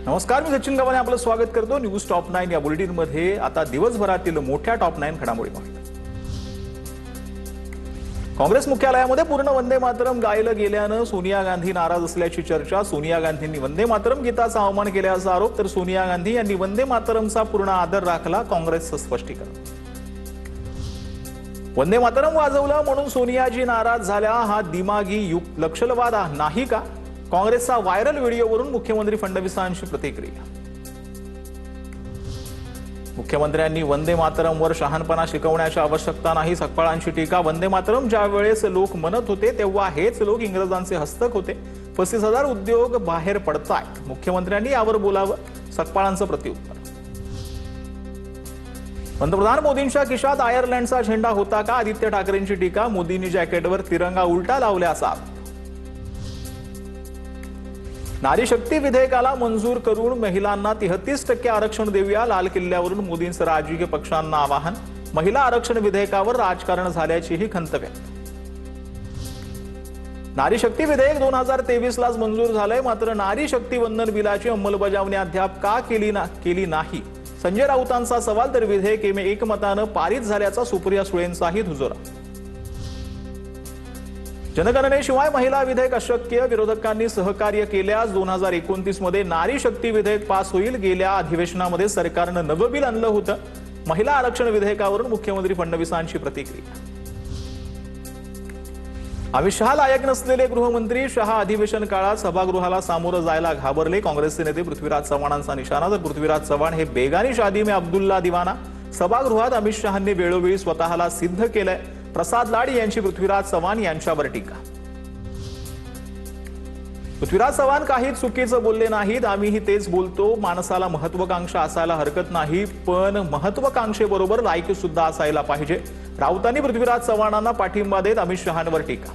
नमस्कार, मी सचिन गव्हाणे आपलं स्वागत करतो। न्यूज टॉप 9 या बुलेटिन मध्ये आता दिवसभरातील मोठ्या टॉप 9 घडामोडी पाहूया। काँग्रेस मुख्यालयामध्ये पूर्ण वंदे मातरम गायलं गेल्यानं सोनिया गांधी नाराज असल्याची चर्चा। सोनिया गांधींनी वंदे मातरम गीताचा अवमान केल्याचा आरोप, तर सोनिया गांधी यांनी वंदे मातरमचा पूर्ण आदर राखला, काँग्रेसचं स्पष्टीकरण। वंदे मातरम वाजवलं म्हणून सोनियाजी नाराज झाल्या, हा दिमागी लक्षलवाद नाही का? काँग्रेसचा व्हायरल व्हिडिओवरून मुख्यमंत्री फडणवीसांची प्रतिक्रिया। मुख्यमंत्र्यांनी वंदे मातरमवर शहाणपणा शिकवण्याची आवश्यकता नाही, सकपाळांची टीका। वंदे मातरम ज्या वेळेस लोक म्हणत होते तेव्हा हेच लोक इंग्रजांचे हस्तक होते। 35,000 उद्योग बाहेर पडतायत, मुख्यमंत्र्यांनी यावर बोलावं, सकपाळांचं प्रत्युत्तर। पंतप्रधान मोदींच्या खिशात आयर्लंडचा झेंडा होता का? आदित्य ठाकरेंची टीका। मोदींनी जॅकेटवर तिरंगा उलटा लावल्याचा आरोप। नारी शक्ती विधेयकाला मंजूर करून महिलांना 33% आरक्षण देऊया, लाल किल्ल्यावरून मोदींचं राजकीय पक्षांना आवाहन। महिला आरक्षण विधेयकावर राजकारण झाल्याचीही खंत व्यक्त। नारी शक्ती विधेयक 2023 लाच मंजूर झालंय, मात्र नारी शक्ती वंदन बिलाची अंमलबजावणी अद्याप का केली नाही, संजय राऊतांचा सवाल। तर विधेयक एकमतानं पारित झाल्याचा सुप्रिया सुळेंचाही दुजोरा। जनगणनेशिवाय महिला विधेयक अशक्य, विरोधकांनी सहकार्य केल्यास 2029 मध्ये नारी शक्ती विधेयक पास होईल। गेल्या अधिवेशनामध्ये सरकारनं नवं बिल आणलं होतं। महिला आरक्षण विधेयकावरून मुख्यमंत्री फडणवीसांची प्रतिक्रिया। अमित शहा लायक नसलेले गृहमंत्री, शहा अधिवेशन काळात सभागृहाला सामोरं जायला घाबरले। काँग्रेसचे नेते पृथ्वीराज चव्हाणांचा निशाणा, तर पृथ्वीराज चव्हाण हे बेगानी शादी में अब्दुल्ला दिवाना। सभागृहात अमित शहांनी वेळोवेळी स्वतःला सिद्ध केलंय। प्रसाद लाड यांची पृथ्वीराज चव्हाण यांच्यावर टीका। पृथ्वीराज चव्हाण काही चुकीचं बोलले नाहीत, आम्हीही तेच बोलतो। माणसाला महत्वाकांक्षा असायला हरकत नाही, पण महत्वाकांक्षेबरोबर लायकी सुद्धा असायला पाहिजे। राऊतांनी पृथ्वीराज चव्हाणांना पाठिंबा देत अमित शहांवर टीका।